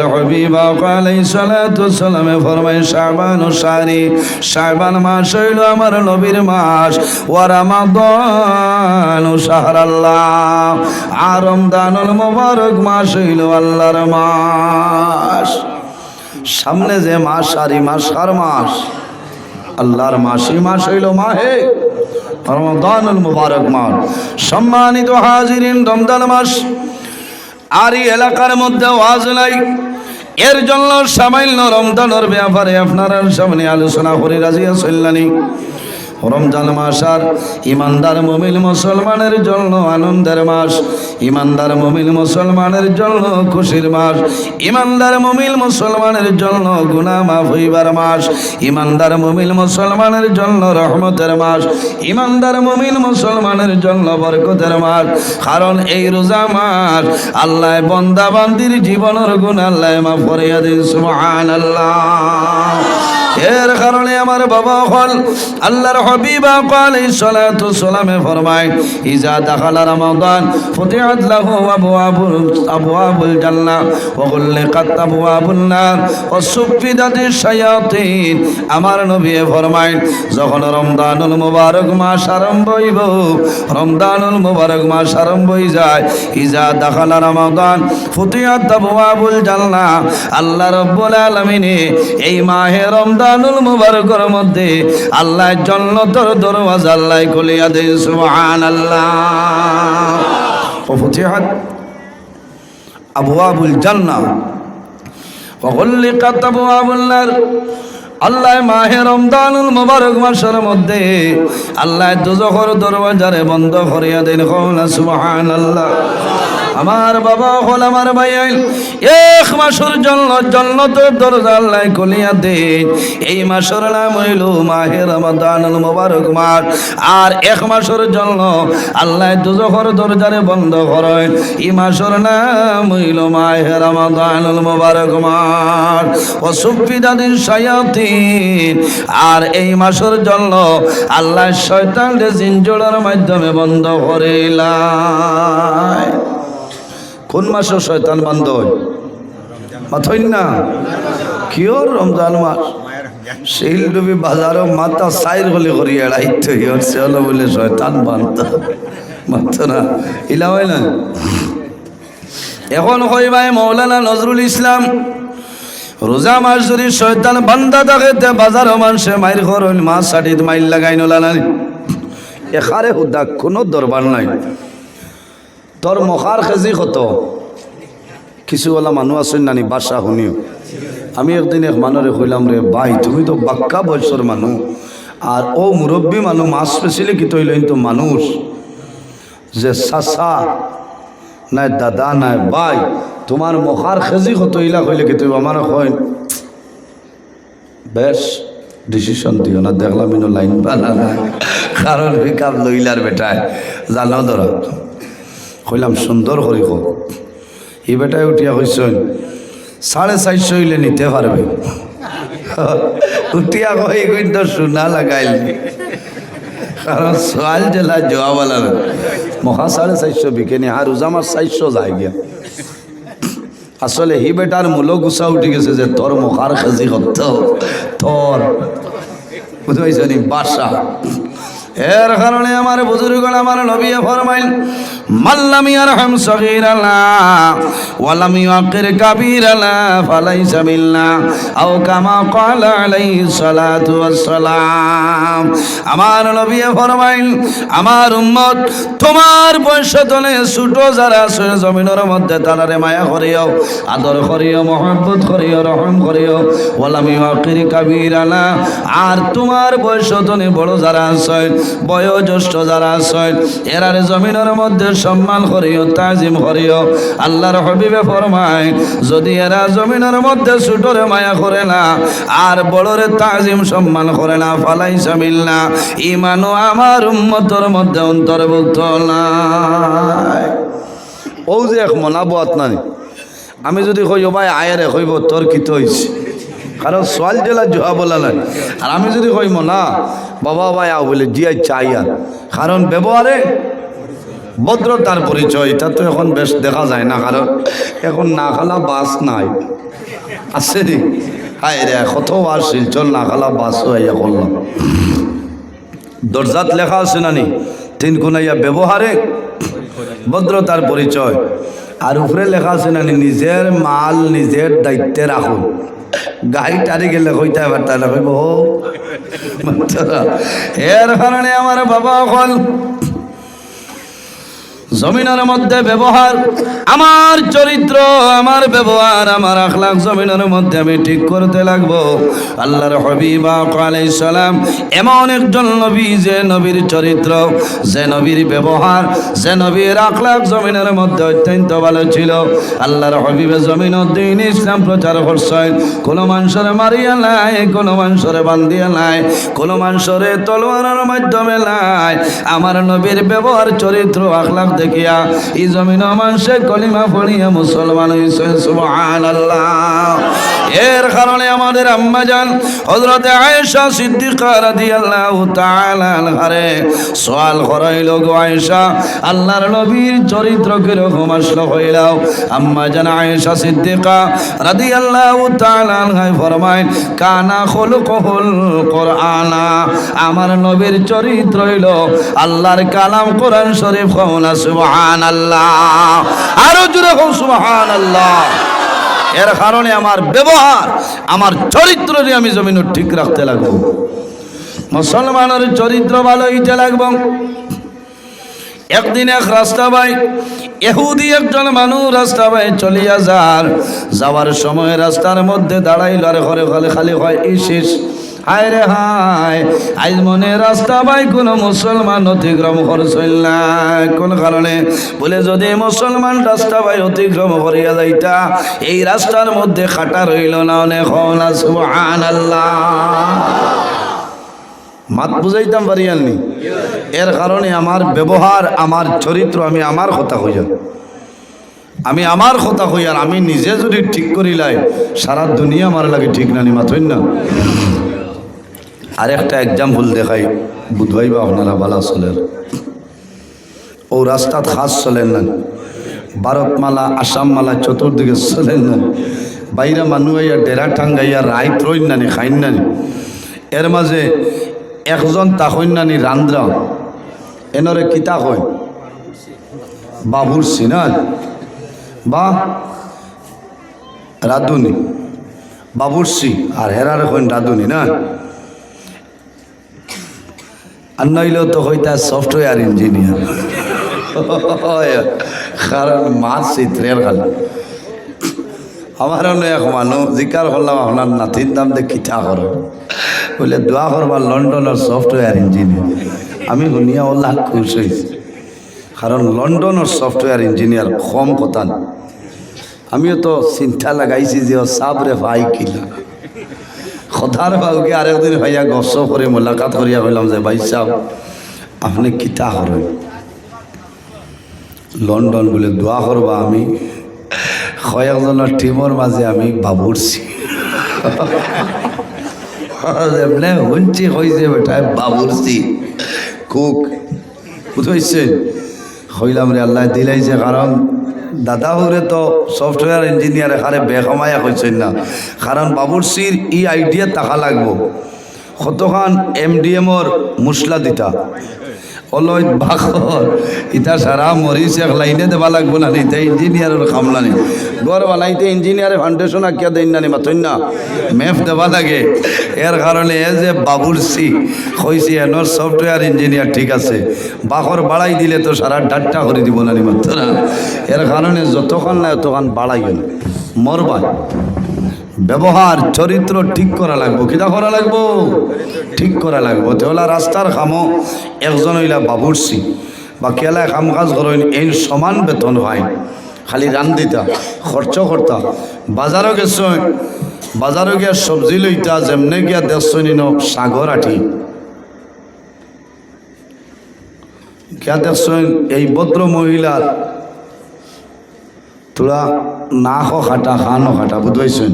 হাবিব আলাইহিস সালাতু ওয়াসসালামে ফরমায় শাবান ও শাহরি, শাবান মাস হইল আমার নবীর মাস, ওয়া রমাদান ও শাহরাল্লাহ, আর রমজানুল মুবারক মাস হইল আল্লাহর মাস। সামনে যে মাস আর এই মাস কার মাস? আল্লাহর মাস। এই মাস হইল মাহে রমাদানুল মুবারক মাস। সম্মানিত হাজিরিন, রমজান মাস আর এই এলাকার মধ্যে ওয়াজ নাই, এর জন্য সামান্য রমজানের ব্যাপারে আপনারা সামনে আলোচনা করে রাজি আছেন। রমজান মাস আর ইমানদার মুমিন মুসলমানের জন্য আনন্দের মাস, ইমানদার মুমিন মুসলমানের জন্য খুশির মাস, ইমানদার মুমিন মুসলমানের জন্য গুনাহ মাফ হইবার মাস, ইমানদার মুমিন মুসলমানের জন্য রহমতের মাস, ইমানদার মুমিন মুসলমানের জন্য বরকতের মাস। কারণ এই রোজা মাস আল্লাহ বান্দা বান্দির জীবনের গুনাহ আল্লাহ মাফ করিয়া দেন, সুবহানাল্লাহ। এর কারণে আমার বাবা হল আল্লাহর হাবিব আলাইহিস সালাতু ওয়াসসালামে ফরমায়, ইজা দাখালা রমাদান ফুতিহাত লাহু আবওয়াবুল জান্নাহ ওয়া গুল্লিকাত আবওয়াবুন নার ওয়া সুফিদাতিশ শায়াতিন। আমার নবী ফরমায়, যখন রমজানুল মুবারক মাস আরম্ভ হইব, রমজানুল মুবারক মাস আরম্ভ হই যায়, ইজা দাখালা রমাদান ফুতিহাত আবওয়াবুল জান্নাহ, আল্লাহ রাব্বুল আলামিন এই মাহে রমজানুল মুবারকের মধ্যে আল্লাহ জান্নাতের দরওয়াজা আল্লাহ খুলিয়া দেন, সুবহানাল্লাহ। ফুতিহাত আবওয়াবুল জান্নাহ ওয়া গুল্লিকাত আবওয়াবুন নার। আল্লাহ মাহে রমজানুল মুবারক মাসের মধ্যে আল্লাহ দোজখের দরওয়াজারে বন্ধ করিয়া দেন, সুবহানাল্লাহ। আমার বাবা হল আমার ভাই এক মাসের জন্য জান্নাতের দরজা আল্লাহ খুলিয়া দেন। এই মাসের নাম হইল মাহে রমাদানুল মুবারক মাস। আর এক মাসের জন্য আল্লাহ দোজখের দরজারে বন্ধ করেন। এই মাসের নাম হইল মাহে রমাদানুল মুবারক মাস। ও সুফিদাতিশ শায়াতিন, আর এই মাসের জন্য আল্লাহ শয়তানকে জিনজোড়ার মাধ্যমে বন্ধ করিলাম। কোন মাসে শয়তান বন্ধ হয়? মাথই না কিয়? রমজান মাস। শিল ডুবি বাজারও মাথা সাইর হলে করি এড়াইতে হচ্ছে হলো বলে শয়তান বান্ধ মাত্র না, ইলা হয় না। এখন কই ভাই মৌলানা নজরুল ইসলাম, রোজা মাস যদি শয়তান বান্ধা থাকে বাজার মানুষে মাইর করল, মাছ সাটিত মাইল লাগাই নলানি এখারে হুদা কোনো দরবার নাই। তোর মখার খেজি কত? কিছু ওলা মানুষ আছেন নানি বাসা শুনিও। আমি একদিন এক মানুষে কইলাম, রে ভাই তুমি তো বাক্কা বয়সের মানুষ, আর ও মুরব্বী মানুষ, মাছ পেছিলে কি তৈলেন তো মানুষ যে চাচা নাই দাদা নাই ভাই, তোমার মখার খেজি কত ইলা কইলে কি তুমি আমার কইন বেশ ডিসিশন দিও না, দেখলাম ইনো লাইন বানা নাই, কারণ পিকআপ লইলার বেটায় জানো ধরা। কইলাম সুন্দর করি হোক, এই বেটায় উঠিয়া কইসন 450 হইলে নিতে পারবে। উঠিয়া কই কিন্তু শোনা লাগাইলি, কারণ সোয়াল জেলা জোয়াবালা মহা 450 বিকেনি, আর রোজামার 400 যায় গিয়া। আসলে হি বেটার মূল গুছা উঠি গেছে যে তোর মখার খেজি কত, তোর বুঝাইছনি বাসা। এর কারণে আমার বুজুর্গণ, আমার নবী ফরমাইল, মাল্লাম ইয়ারহাম সগীরানা ওয়ালাম ইউকির কাবীরানা ফালাইসা মিন্না, আও কামা ক্বালা আলাইহিস সালাতু ওয়াসসালাম। আমার নবী ফরমাইল, আমার উম্মত তোমার বয়স তলে ছোট যারা আছে জমিনের মধ্যে তারারে মায়া করিও, আদর করিও, মহব্বত করিও, রহম করিও। ওয়ালাম ইউকির কাবীরানা, আর তোমার বয়স তলে বড় যারা আছে, বয়োজ্যেষ্ঠ যারা আছেন, এরারে জমিনের মধ্যে সম্মান করিও, তাজিম করিও। আল্লাহর হাবিবে ফরমায়, যদি এরা জমিনের মধ্যে ছোটরে মায়া করে না আর বড়রে তাজিম সম্মান করে না, ফালাইসা মিন্না, ঈমানও আমার উম্মতের মধ্যে অন্তর্ভুক্ত নাই। ও যে এক মনাবত নাই, আমি যদি কই ভাই আয়েরে কইব তোর কি হইছে, কারণ সোয়াল জেলা জোয়া বলা নাই। আর আমি যদি কইম না বাবা ভাই আও বলে জিয়াই চাই, আর কারণ ব্যবহারে ভদ্রতার পরিচয় এটা তো এখন বেশ দেখা যায় না, কারণ এখন না খালা বাস নাই আছে রে। হায় রে, কত আর শিলচর না খালা বাসও ইয়া করলাম। দরজাত লেখা আছে নানি তিন কোনাইয়া ব্যবহারে ভদ্রতার পরিচয়, আর উপরে লেখা আছে নানি নিজের মাল নিজের দায়িত্বে রাখুন। গাড়ি টারি গেলে কইতে পারতা না, কইব এর কারণে আমার বাবা হল জমিনের মধ্যে ব্যবহার, আমার চরিত্র, আমার ব্যবহার, আমার আখলাক জমিনের মধ্যে আমি ঠিক করতে লাগবো। আল্লাহর হাবিব আলাইহিস সালাম এমন একজন নবী, যে নবীর চরিত্র, যে নবীর ব্যবহার, যে নবীর আখলাক জমিনের মধ্যে অত্যন্ত ভালো ছিল। আল্লাহর হাবিবে জমিন দ্বীন ইসলাম প্রচার করছেন। কোনো মানুষের মারিয়া নাই, কোনো মানুষের বান্ধিয়া নাই, কোনো মানুষের তলোয়ারের মাধ্যমে নাই। আমার নবীর ব্যবহার, চরিত্র, আখলাক দেখিয়া এই জমিন মানুষে কলিমা পড়িয়া মুসলমান হইছে। সুবহানাল্লাহ। এর কারণে আমাদের আম্মা জান হযরতে আয়েশা সিদ্দিকা রাদিয়াল্লাহু তাআলা আনহারে সওয়াল করাইল, গো আয়েশা, আল্লাহর নবীর চরিত্র কিরকম আসলো হইলাও? আম্মা জান আয়েশা সিদ্দিকা রাদিয়াল্লাহু তাআলা আনহা ফরমায়, কানা খুলুকুল কুরআনা, আমার নবীর চরিত্র হইল আল্লাহর কালাম কোরআন শরীফ। কওনা সুবহানাল্লাহ, আরো জোরে কও সুবহানাল্লাহ। এর কারণে আমার ব্যবহার, আমার চরিত্র দিয়ে আমি জমিন ঠিক রাখতে লাগবো। মুসলমানের চরিত্র ভালো হইতে লাগবো। একদিন এক রাস্তা ভাই, ইহুদি একজন মানুষ রাস্তা ভাই চলিয়া যাওয়ার সময় রাস্তার মধ্যে দাঁড়াইল, আর ঘরে ঘরে খালি হয় ইস, হায় রে হায়, আজ মনে রাস্তা ভাই কোন মুসলমান অতিক্রম করছিল না। কোন কারণে? বলে যদি মুসলমান রাস্তা ভাই অতিক্রম করিয়া যাইতা, এই রাস্তার মধ্যে খাটা রইল না। অনেক সুবহানাল্লাহ, মাত বুঝাইতাম পারি আননি। এর কারণে আমার ব্যবহার, আমার চরিত্র, আমি আমার কথা হইয়া, আমি আমার কথা হইয়া, আমি নিজে যদি ঠিক করিলাই সারা দুনিয়া আমার লাগে ঠিক নানি মাথইন না। আরেকটা এক্সাম্পল দেখাই, বুধবাই বা আপনারা বালা চলেন। ও রাস্তাত খাস চলেন না, ভারতমালা, আসামমালা চতুর্দিকে চলেন না। বাইরে মানুষ আইয়া ডেরা টাঙ্গাইয়া রাইত রইন নানি, খাইন নানি। এর মাঝে একজন তাকইন নানি রান্দ্রা, এনরে কিতা কয়? বাবুরসি না, বা রাধুনি, বাবুরসি, আর হেরার কইন রাধুনি না। আর নইলেও তো হইতা সফটওয়্যার ইঞ্জিনিয়ার, কারণ মাছ চিত্রের খাল। আমার এক মানুষ জিকার করলাম, আপনার নাতির দাম দিয়ে কিতা করো? বলে দোয়া করবার লন্ডনের সফটওয়্যার ইঞ্জিনিয়ার। আমি শুনিয়া ওল্লাহ খুশ হয়েছি, কারণ লন্ডনের সফটওয়্যার ইঞ্জিনিয়ার কম কথা না। আমিও তো চিন্তা লাগাইছি যে ও সাবরে ভাই কিলা খদার বাবুকে আরেকদিন ভাইয়া গস করে মোলাকাত করিয়া হইলাম যে ভাই সাহেব আপনি কিতা করেন? লন্ডন বলে দোয়া করবা। আমি কয়েকজনের টিমর মাঝে আমি বাবুরছি, এমনি শুনছি হয়েছে বেটা বাবুরছি কুক, বুঝেছে? হইলাম রে আল্লাহ দিলাইছে, কারণ দাদা হুরে তো সফটওয়্যার ইঞ্জিনিয়ার এখানে বেকমায়া হয়েছেন না, কারণ বাবুরসির ই আইডিয়া টাকা লাগবো। কতখান MDMর মশলা দিতা অলয় বাখর ইটা সারা মরিচ এক লাইনে দেওয়া লাগবো না, নিতে ইঞ্জিনিয়ারের কামলা নেই। ঘর বানাইতে ইঞ্জিনিয়ারের ফাউন্ডেশন আঁকিয়া দেন না, মাথইন না, ম্যাপ দেওয়া লাগে। এর কারণে এ যে বাবুরসি কইছি এনর সফটওয়্যার ইঞ্জিনিয়ার ঠিক আছে, বাখর বাড়াই দিলে তো সারা ডাট্টা করে দিব না মাত্র না। এর কারণে যতক্ষণ না ততক্ষণ বাড়াই গেল মরবা। ব্যবহার, চরিত্র ঠিক করা লাগবো। কিতা করা লাগবো? ঠিক করা লাগবো। তেহলা রাস্তার কামও একজন হইলা বাবুরসি বা কেলায় কাম কাজ করেন, এই সমান বেতন হয়। খালি রান্দিতা, খরচ করতা। বাজারও গেছ, বাজারও গিয়া সবজি লইতা, যেমনে গিয়া দেখছো নিন সাগর আঠি গিয়া দেখছ এই ভদ্র মহিলার তোরা না খাটা খানো খাটা, বুঝাইছেন?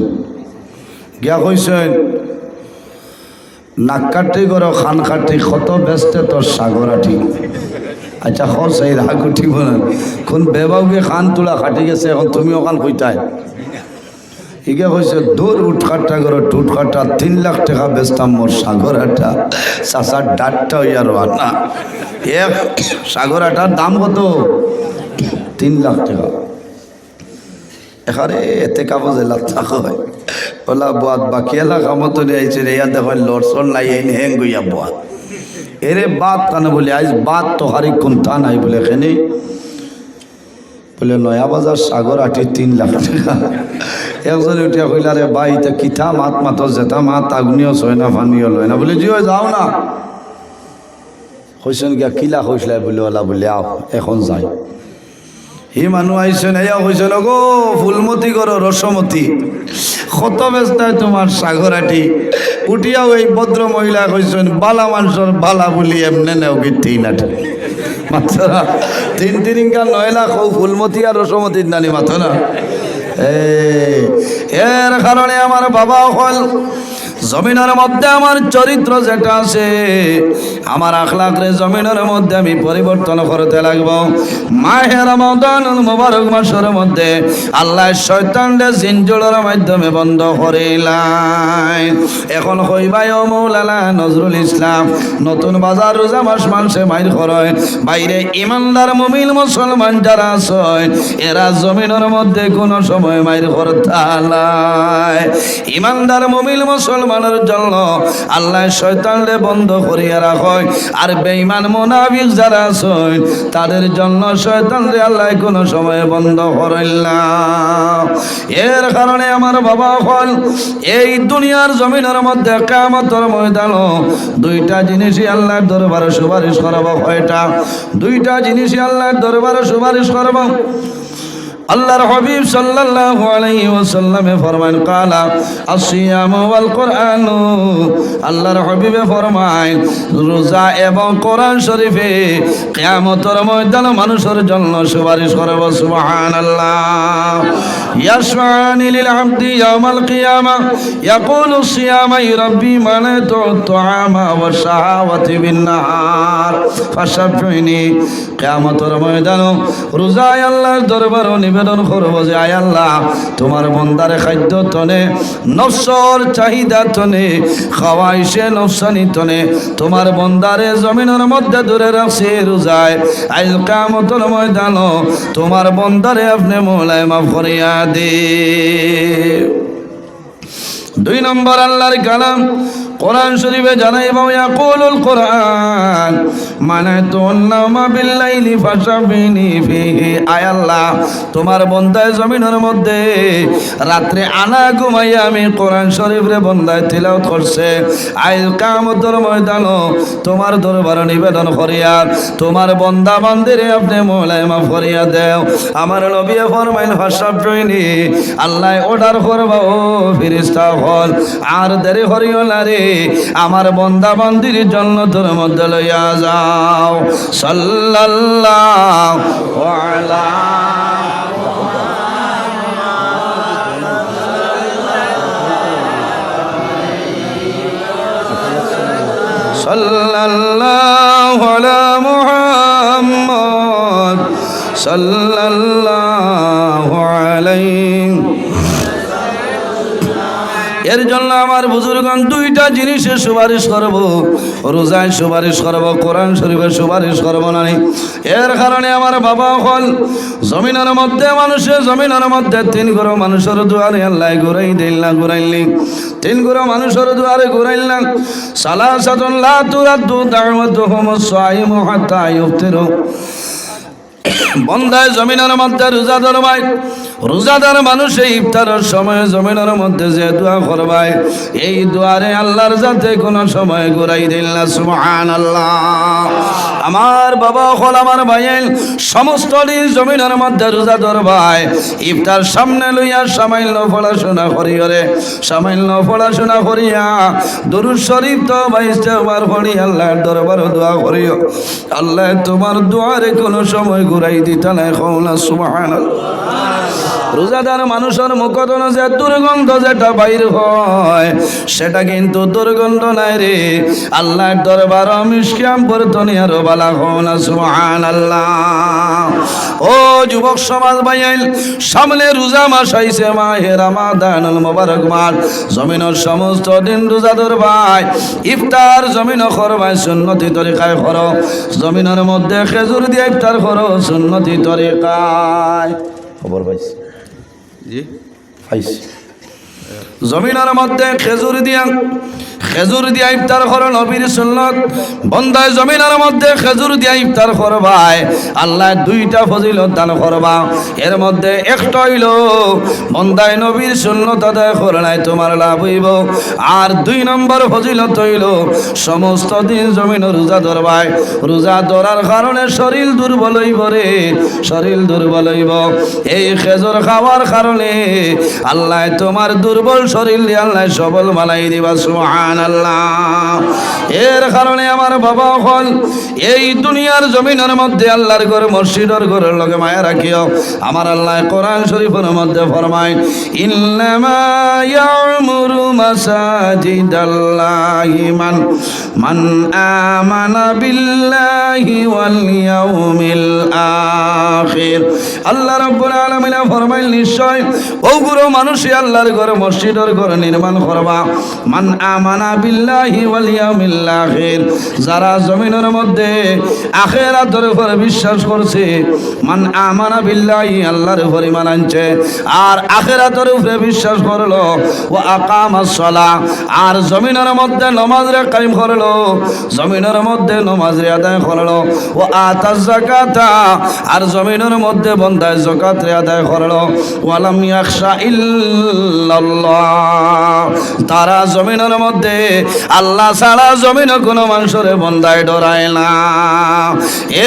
গিয়া কইছেন নাক কাটি করো খান কাটি কত ব্যস্ত তোর সাগরাটি। আচ্ছা খরচ এই রাগ উঠিব না কোন বেবাউকে খান তোলা খাটি গেছে এখন তুমি ওখান কইতাই ইকে কইছে দূর উঠখাট্টা করো টুটখাট্টা 3 লাখ টাকা বেচতাম মোর সাগরাটা চাচার ডাটটা হইয়া রান্না এক সাগরাটার দাম কত 3 লাখ টাকা। এখানে এতে কাগজে লাথা হয় ওলা বাদ বাকি এলাকা মতো নিয়েছে ইয়া দেখেন লড়সল নাই এই হ্যাং গইয়া বাদ এরে বাদ কানে বলে আজ বাদ তো হারি কোন তা নাই বলে এখানে বলে নয়া বাজার সাগরাটি 3 লাখ টাকা। একজন উঠিয়া কইলা রে ভাই তা কিথা মাত মাত যেতা মাত আগুনিও ছয় না ফানিও লয় না বলে জিও যাও না কইছেন গিয়া কিলা কইসলাই বলে ওলা বলে আও এখন যাই। হি মানুষ আইসেন এয়া কইছেন গো ফুলমতি করো রসমতি কত ব্যস্তায় তোমার সাগরাটি উঠিয়াও এই ভদ্র মহিলা কইছেন বালা মানুষের বালা বলি এমনে নেও গিতেই না মাত্র 3 9 লাখ ফুলমতি আর রসমতির নানি মাথা না। এর কারণে আমার বাবা হল জমিনের মধ্যে আমার চরিত্র যেটা আছে আমার আখলাক রে জমিনের মধ্যে আমি পরিবর্তন করতে লাগবো। মাহে রমাদানুল মুবারক মাসের মধ্যে আল্লাহ শয়তানরে জিনজোড়ের মাধ্যমে বন্ধ করিলাই। এখন কইবাই ও মৌলানা নজরুল ইসলাম নতুন বাজার রোজা মাস মানুষে মাইর করে বাইরে ইমানদার মুমিন মুসলমান যারা আছে এরা জমিনের মধ্যে কোনো সময় মাইর করতে নাই। ইমানদার মুমিন মুসলমান মানের জন্য আল্লাহ শয়তানরে বন্ধ করিয়া রাখয় আর বেঈমান মুনাফিক যারা আছে তাদের জন্য শয়তানরে আল্লাহ কোনো সময় বন্ধ করেন না। এর কারণে আমার বাবা হল এই দুনিয়ার জমিনের মধ্যে কিয়ামতের ময়দানে 2টা জিনিসই আল্লাহর দরবারে সুপারিশ করব। কয়টা? 2টা জিনিসই আল্লাহর দরবারে সুপারিশ করব। আল্লাহর হাবিব সাল্লাল্লাহু আলাইহি ওয়াসাল্লামে ফরমান কালা আসিয়াম ওয়াল কোরআন। আল্লাহর হাবিবে ফরমায় রোজা এবং কোরআন শরীফে কিয়ামতের ময়দানে মানুষের জন্য সুপারিশ করব। সুবহানাল্লাহ। ইয়াশফানি লিল আবদি ইয়াউমাল কিয়ামা ইয়াকুলু সিয়ামাই রাব্বি মানাতু তুআমা ওয়া শাহাওয়াতি বিন নাহার ফাশাফিনি। কিয়ামতের ময়দানে রোজায় আল্লাহর দরবারে নিবেদন করব যে আয় আল্লাহ তোমার বান্দারে খাদ্য তনে নফসর চাহিদা তনে খাওয়াইছে নফসানি তনে তোমার বান্দারে জমিনের মধ্যে ধরে রাখছে রোজায় আজ কিয়ামতের ময়দানে তোমার বান্দারে আপনি মওলায় মাফ করিয়া দে। 2 নম্বর আল্লাহর কালাম কোরআন শরীফে জানাইবা ইয়াকুলুল কোরআন মানাতুন নামা বিল্লাইলি ফাশাবিনি ফিহি। আয় আল্লাহ তোমার বান্দায় জমিনের মধ্যে রাত্রে আনা ঘুমাইয়া আমি কোরআন শরীফরে বান্দায় তিলাওয়াত করছে আজ কিয়ামতের ময়দানে তোমার দরবারে নিবেদন করিয়া তোমার বান্দা বান্দিরে আপনি মওলায় মাফ করিয়া দেও। আমার নবী ফরমাইল ফাশাবিনি আল্লাহ অর্ডার করবা ও ফেরেশতা হল আর দেরি করিও না রে আমার বান্দা বান্দির জান্নাতের মধ্যে লইয়া যাও। সাল্লাল্লাহু আলা সাল্লাল্লাহু আলা মুহাম্মদ সাল্লাল্লাহু আলাইহি। এর জন্য আমার বুজুর্গণ 2টা জিনিসের সুপারিশ করব। রোজায় সুপারিশ করব, কোরআন শরীফের সুপারিশ করব না। এর কারণে আমার বাবা হল জমিনের মধ্যে মানুষের জমিনের মধ্যে 3 গ্রহ মানুষের দুয়ারে আল্লাহ ঘুরাই দিল্লা ঘুরাইলি 3 গ্রহ মানুষের দুয়ারে ঘুরাইলাম। সালাসাতুন লা তুরাদ্দু দাওয়াতুহুম সাইমু হাত্তা ইফতিরু। বন্দায় জমিনের মধ্যে রোজাদার ভাই রোজাদার মানুষ এই ইফতারের সময় জমিনের মধ্যে যে দোয়া করবায় এই দোয়ারে আল্লাহর যাতে কোনো সময় ঘুরাই দিল না। সুবহানাল্লাহ। আমার বাবা হল আমার ভাইয়ের সমস্ত দিন জমিনের মধ্যে রোজাদার ভাই ইফতার সামনে লইয়া সামান্য পড়াশোনা করিয়রে সামান্য পড়াশোনা করিয়া দরুদ শরীফ তো 22 বার পড়ি আল্লাহর দরবারে দোয়া করিও আল্লাহ তোমার দোয়ারে কোনো সময় ঘুরাই দিতা না। কওনা সুবহানাল্লাহ। রোজাদার মানুষের মুখতন যে দুর্গন্ধ যেটা বাইর হয় সেটা কিন্তু দুর্গন্ধ নাই রে আল্লাহর দরবার মিশকাম বর্তনী আরো বালা হন সুবহানাল্লাহ। ও যুবক সমাজ ভাইয়াইল সামনে রোজা মাস আইছে মাহে রমাদানুল মুবারক মাস জমিনের সমস্ত দিন রোজাদার ভাই ইফতার জমিন করবাই সুন্নতি তরিকায় করো জমিনের মধ্যে খেজুর দিয়ে ইফতার করো সুন্নতি তরিকায় খবর পাইছি জি পাইছি জমিনের মধ্যে খেজুর দিয়া ইফতার করো নবীর সুন্নত বন্দায় জমিনের মধ্যে খেজুর দিয়া ইফতার করবাই আল্লাহ দুইটা ফজিলত দান করবা এর মধ্যে একটা হইল বন্দায় নবীর সুন্নত আদায় করলাই তোমার লাভ হইব আর 2 নম্বর ফজিলত হইল সমস্ত দিন জমিন রোজা ধরবাই রোজা ধরার কারণে শরীর দুর্বল হইব রে শরীর দুর্বল হইব এই খেজুর খাওয়ার কারণে আল্লাহ তোমার দুর্বল শরীর দিয়ে আল্লাহ সবল বানাই দিবা সুবহানাল্লাহ। এর কারণে আমার বাবা হল এই দুনিয়ার জমিনের মধ্যে আল্লাহর ঘর মসজিদের ঘরের লগে মায়া রাখিও আমার আল্লাহ কোরআন শরীফের মধ্যে ফরমায় ইন্নামা ইয়ামুরু মাসাজিদাল্লাহি মান আমানা বিল্লাহি ওয়াল ইয়াউমিল আখির। আল্লাহ রাব্বুল আলামিন ফরমাইল নিশ্চয় ওগুলো মানুষই আল্লাহর ঘর মসজিদের ঘর নির্মাণ করবা মান আমানা বিল্লাহি ওয়াল ইয়াউমিল আখির যারা জমিনের মধ্যে আখিরাতের উপর বিশ্বাস করছে মান আমানা বিল্লাহি আল্লাহর উপর ঈমান আনছে আর আখিরাতের উপরে বিশ্বাস করলো ও আকামাস সালাহ আর জমিনের মধ্যে নামাজ রে কায়েম করলো জমিনের মধ্যে নামাজ রে আদায় করলো ও আতাজ যাকাতা আর জমিনের মধ্যে বন্দায় যাকাত রে আদায় করলো ওয়ালাম ইয়াখশা ইল্লাল্লাহ তারা জমিনের মধ্যে আল্লাহ ছাড়া জমিনে কোনো মানুষের বন্দায় ডরায় না।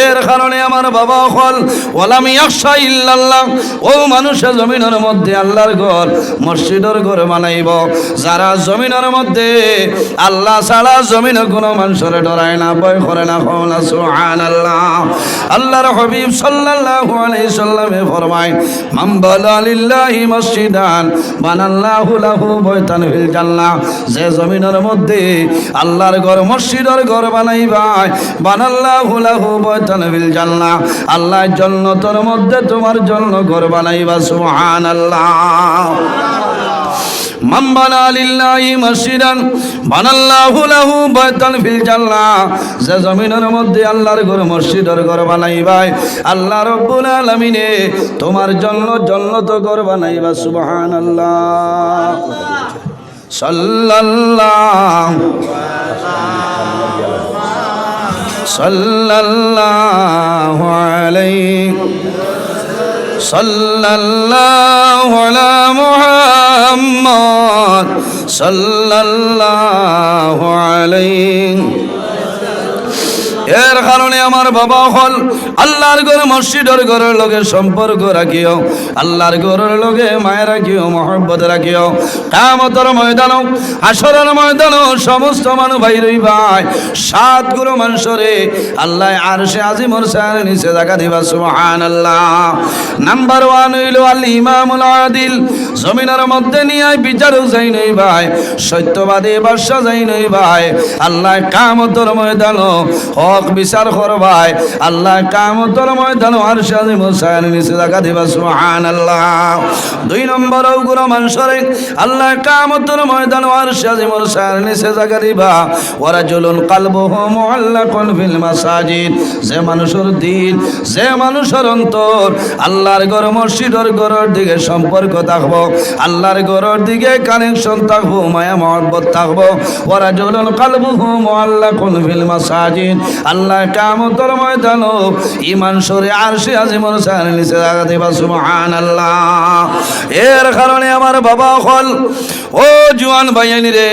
এর কারণে আমার বাবা হল ওয়ালাম ইয়াখশা ইল্লাল্লাহ ও মানুষের জমিনের মধ্যে আল্লাহর ঘর মসজিদের ঘর বানাইব যারা জমিনের মধ্যে আল্লাহ ছাড়া জমিনে কোনো মানুষের ডরায় না ভয় করে না কওলা সুবহানাল্লাহ। আল্লাহর হাবিব সাল্লাল্লাহু আলাইহি সাল্লামে ফরমায় মান বানা লিল্লাহি মসজিদান বানাল্লাহু লাহু বাইতান ফিল জান্নাহ যে জমিনের মধ্যে আল্লাহর ঘর মসজিদের ঘর বানাইবাই বানাল্লাহু লাহু বাইতান ফিল জান্নাহ আল্লাহ জান্নাতের মধ্যে তোমার জন্য ঘর বানাইবা সুবহানাল্লাহ। মান বানা লিল্লাহি মসজিদান বানাল্লাহু লাহু বাইতান ফিল জান্নাহ যে জমিনের মধ্যে আল্লাহর ঘর মসজিদের ঘর বানাইবাই আল্লাহ রাব্বুল আলামিনে তোমার জন্য জান্নাত ঘর বানাইবা সুবহানাল্লাহ। সাল্লাল্লাহু আলাইহি সাল্লাল্লাহু আলা মুহাম্মদ সাল্লাল্লাহু আলাইহি। এর কারণে আমার বাবা হল আল্লাহর ঘর মসজিদের ঘরের লগে সম্পর্ক রাখিও আল্লাহর ঘরের লগে মায়া রাখিও মহব্বত রাখিও কিয়ামতের ময়দানও হাসরের ময়দানও সমস্ত মানুষ ভাই রই ভাই 7 গুরু মানুষরে আল্লাহ আরশে আজিমর ছায়ার নিচে জায়গা দিবা সুবহানাল্লাহ। নাম্বার 1 হইল আল ইমামুল আদিল জমিনের মধ্যে নিয়ে বিচারক যাই নই ভাই সত্যবাদী বাদশা যাই নই ভাই আল্লাহ কিয়ামতের ময়দানও হক বিচার করবাই আল্লাহ কিয়ামতের ময়দানে আরশে আজিমুল ছায়ার নিচে জায়গা দিবা সুবহানাল্লাহ। 2 নম্বর ওগুলো মানুষরে আল্লাহ কিয়ামতের ময়দানে আরশে আজিমুল ছায়ার নিচে জায়গা দিবা ওয়া রাজুলুন কলবুহু মুআল্লাকুন ফিল মাসাজিদ যে মানুষের দিল যে মানুষের অন্তর আল্লাহর ঘর মসজিদের ঘরের দিকে সম্পর্ক থাকবো আল্লাহর ঘরের দিকে কানেকশন থাকবো মায়া মহব্বত থাকবো ওয়া রাজুলুন কলবুহু মুআল্লাকুন ফিল মাসাজিদ আল্লাহ কিয়ামতের ময়দানে ঈমান সরে আরশে আজিমুল ছায়ার নিচে জায়গা দিবা সুবহানাল্লাহ। এর কারণে আমার বাবা হল ও জওয়ান ভাইয়ানি রে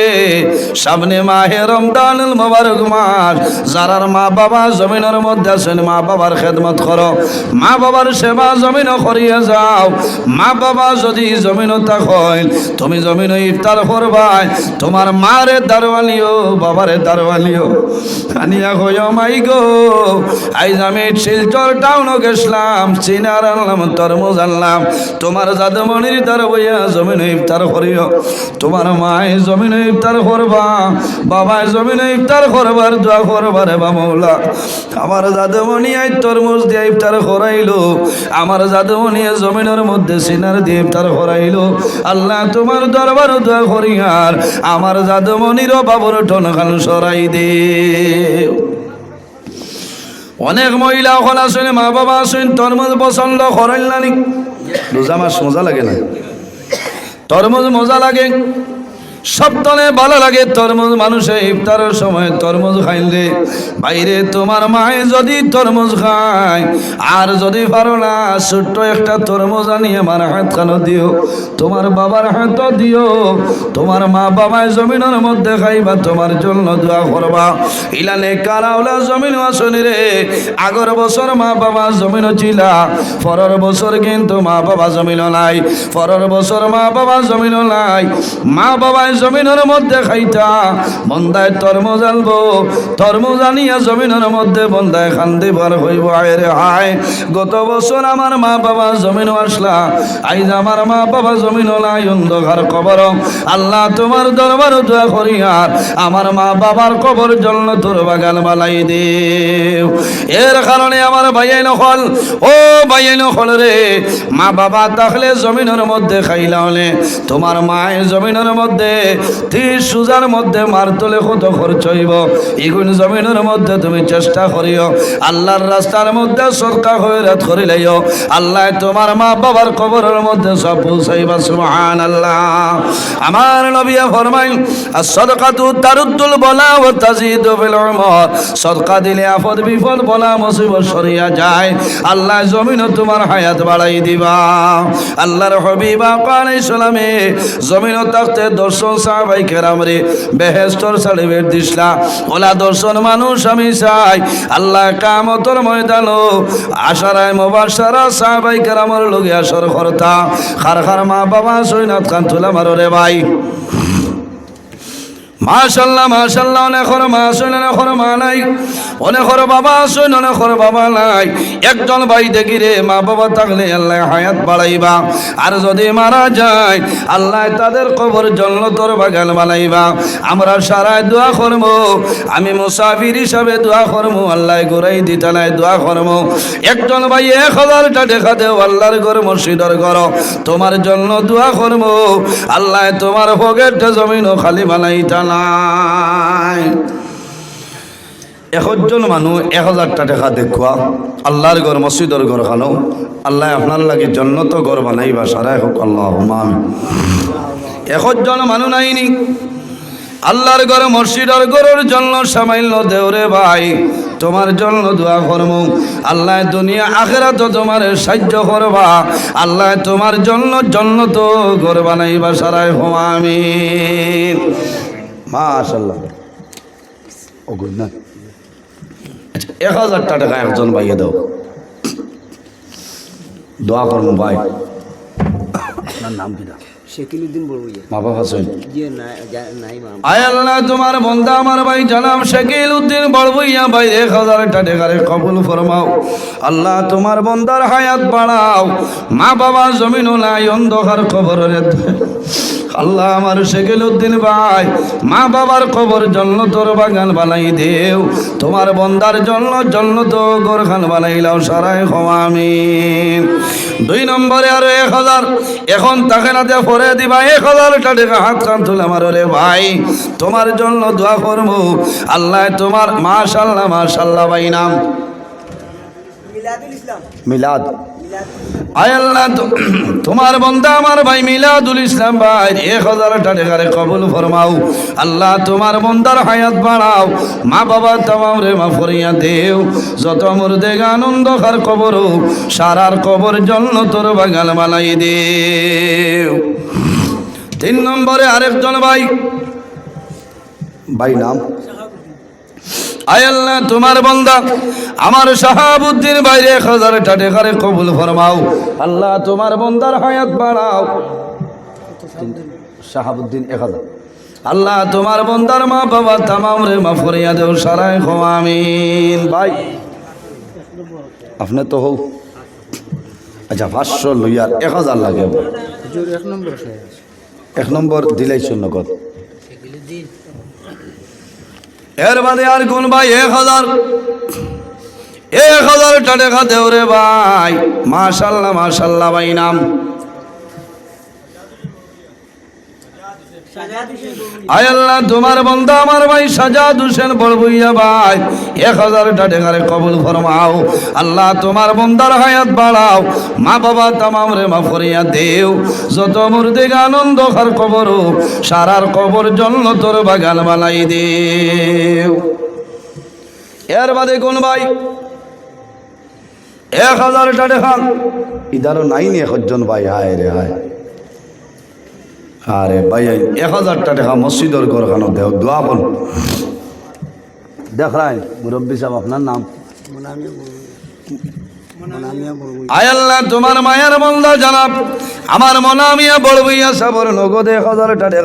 সামনে মাহে রমজানুল মুবারক মাস যারার মা বাবা জমিনের মধ্যে আছেন মা বাবার খেদমত করো মা বাবার সেবা জমিনে করিয়া যাও মা বাবা যদি জমিনে থাকেন তুমি জমিনে ইফতার করবাই তোমার মারে দারওয়ালিও বাবারে দারওয়ালিও আনিয়া কইও মাই গো আইজ আমি শিলচর টাউনও গেছিলাম, চিনার আনলাম, তরমুজ আনলাম। তোমার জাদুমণির তার বইয়া জমিনে ইফতার করিও। তোমার মায় জমিনে ইফতার করবা, বাবায় জমিনে ইফতার করবার দোয়া করবা রে মৌলা। আমার জাদুমণি আই তরমুজ দিয়ে ইফতার করাইলো, আমার জাদুমণি জমিনের মধ্যে সিনার দিয়ে ইফতার করাইলো। আল্লাহ তোমার দরবার দোয়া করি আর আমার জাদুমণিরও বাবুর টনখান সরাই দে। অনেক মহিলা ওখানে আসেন, মা বাবা আসেন, তরমুজ পছন্দ করেন না নি? রোজা মাস মজা লাগে না? তরমুজ মজা লাগে, সপ্তাহে ভালো লাগে তরমুজ। মানুষে ইফতারের সময় তরমুজ খাইলে বাইরে তোমার মায়ে যদি তরমুজ খায় আর যদি পারো না ছোট্ট একটা তরমুজ আনিয়ে আমার হাত খানো দিও, তোমার বাবার হাতও দিও। তোমার মা বাবায় জমিনের মধ্যে খাইবা, তোমার জন্য দোয়া করবা। ইলানে কারাওলা জমিন আসনি রে। আগর বছর মা বাবা জমিন ছিলা, পরের বছর কিন্তু মা বাবা জমিন নাই, পরের বছর মা বাবা জমিন নাই। মা বাবা জমিনের মধ্যে খাইতা, বন্দায় তরমুজ আনবো, তরমুজ আনিয়া জমিনের মধ্যে বন্দায় খান্দি বার হইব। আয় রে হায়, গত বছর আমার মা বাবা জমিন আসলা, আইজ আমার মা বাবা জমিন নাই, অন্ধকার কবর। আল্লাহ তোমার দরবার দোয়া করি আর আমার মা বাবার কবর জন্য তোর বাগান বালাই দেও। এর কারণে আমার ভাইয়াই নখল, ও ভাইয়াই নখল রে, মা বাবা থাকলে জমিনের মধ্যে খাইলা হলে তোমার মায়ের জমিনের মধ্যে 30 সুজার মধ্যে মার তোলে কত খরচ হইব। এগুন জমিনের মধ্যে তুমি চেষ্টা করিও, আল্লাহর রাস্তার মধ্যে সরকার হয়ে রাত করিলেও আল্লাহ তোমার মা বাবার কবরের মধ্যে সব পৌঁছাইবা। সুবহানাল্লাহ। আমার নবী ফরমাইন, as-সাদকাতু তারুদ্দুল বালা ওয়া তাজিদু বিল উমর। সদকা দিলে আফত বিপদ বলা মুসিবত সরিয়া যায়, আল্লাহ জমিনে তোমার হায়াত বাড়াই দিবা। আল্লাহর হাবিব আলাইহিস সালামে জমিনে থাকতে দর্শন সাহাবাই কেরাম রে বেহেশতর সার্টিফিকেট দিছলা। ওলা দর্শন মানুষ আমি চাই আল্লাহ কিয়ামতের ময়দানো আশারায় মুবাশশারা সাহাবাই কেরামের লগে আসর করতা। খার খার মা বাবা সৈনাত খান তুলা মারো রে ভাই। মাশাল্লাহ মাশাল্লাহ, অনেকের মা আসেন, অনেকের মা নাই, অনেকের বাবা আসেন, অনেকের বাবা নাই। একজন ভাই দেখি রে, মা বাবা থাকলে আল্লাহ হায়াত বাড়াইবা, আর যদি মারা যায় আল্লাহ তাদের কবর জান্নাতের বাগান বানাইবা। আমরা সারায় দোয়া করব, আমি মুসাফির হিসাবে দোয়া করব, আল্লাহ ঘুরাই দিতে নাই দোয়া করব। একজন ভাই 1000টা টাকা দেও, আল্লাহর ঘর মসজিদের ঘর তোমার জন্য দোয়া করব, আল্লাহ তোমার পকেটটা জমিনও খালি বানাইতা নাই। 1জন মানুষ 1000টা টাকা দেখুয়া আল্লাহর ঘর মসজিদের ঘর খানো, আল্লাহ আপনার লাগে জান্নাত ঘর বানাইবা। সারাই হোক আল্লাহুম্মা আমিন। 1জন মানুষ নাইনি আল্লাহর ঘর মসজিদের ঘরের জন্য সামাইল দেওরে ভাই, তোমার জন্য দোয়া করবো, আল্লাহ দুনিয়া আখিরাত তোমার সাহায্য করবা, আল্লাহ তোমার জন্য জান্নাত ঘর বানাইবা। সারাই হোক আমিন। মাশাআল্লাহ। ও গুড না। 1000টা টাকা একজন ভাইয়ে দাও, দোয়া করবো ভাই। আপনার নাম কি? শেকিলউদ্দিন বড়ুইয়া। মা বাবা আছেন? জি নাই মা। আয় আল্লাহ তোমার বন্দা আমার ভাই জানাব শেকিলউদ্দিন বড়ুইয়া ভাই 1000টা টাকা কবুল ফরমাও। আল্লাহ তোমার বন্দার হায়াত বাড়াও, মা বাবা জমিনও নাই, অন্ধকার কবরের। আল্লাহ আমার শেকিলউদ্দিন ভাই মা বাবার কবর জান্নাতের বাগান বানাই দেও, তোমার বন্দার জন্য জান্নাত ঘরখান বানাইলাও। সারাই হোক আমিন। 2 নম্বরে আরো 1000 এখন তাকে না দিয়ে পরে দিবা। 1000টা টাকা হাত কান তুলে আমার রে ভাই, তোমার জন্য দোয়া করবো, আল্লাহ তোমার মাশাআল্লাহ মাশাআল্লাহ ভাই নাম মিলাদুল ইসলাম। মিলাদ। আয় আল্লাহ তোমার বন্দা আমার ভাই মিলাদুল ইসলাম ভাই 1000টা টাকা কবুল ফরমাও। আল্লাহ তোমার বন্দার হায়াত বাড়াও, মা বাবা তামাম রে মা ফরিয়া দেও, যত মুর্দে আনন্দ খার কবর সারার কবর জান্নাতের বাগান বানাই দেও। 3 নম্বরে আরেকজন ভাই, ভাই নাম আয় আল্লাহ তোমার বান্দা আমার শাহাবুদ্দিন ভাই 1000টা টাকা কবুল ফরমাও। আল্লাহ তোমার বান্দার হায়াত বাড়াও। শাহাবুদ্দিন 1000। আল্লাহ তোমার বান্দার মা বাবা তামাম রে মাফ করিয়া দেও। সারাই হোক আমিন। ভাই আপনি তো হোক আচ্ছা 500 লইয়ার 1000 লাগে হুজুর 1 নম্বর শেষ 1 নম্বর দিলাইছো নগদ এর বাদে আর কোন ভাই 1000 টাকা দেও রে ভাই মাশাআল্লাহ মাশাআল্লাহ ভাই নাম আয় আল্লাহ তোমার বান্দা আমার ভাই সাজাদ হোসেন বড়বুইয়া ভাই 1000 টাকারে কবুল ফরমাও আল্লাহ তোমার বান্দার হায়াত বাড়াও মা বাবা তামাম রে মাফ করিয়া দেও যত মুর্দে আনন্দ খার কবর সারার কবর জান্নাতের বাগান বানাই দেও এর বাদে কোন ভাই 1000 টাকা ইদারও নাই নি একজন ভাই হায় রে হায় আরে ভাই 1000 টাকা মসজিদের ঘর খানো দেও দোয়া করুন দেখ রায় মুরব্বী সাহেব আপনার নাম আয় আল্লাহ তোমার মায়ের বন্দা জানাব আমার মনামিয়া বড়বইয়া সাবর নগদ 1000 টাকা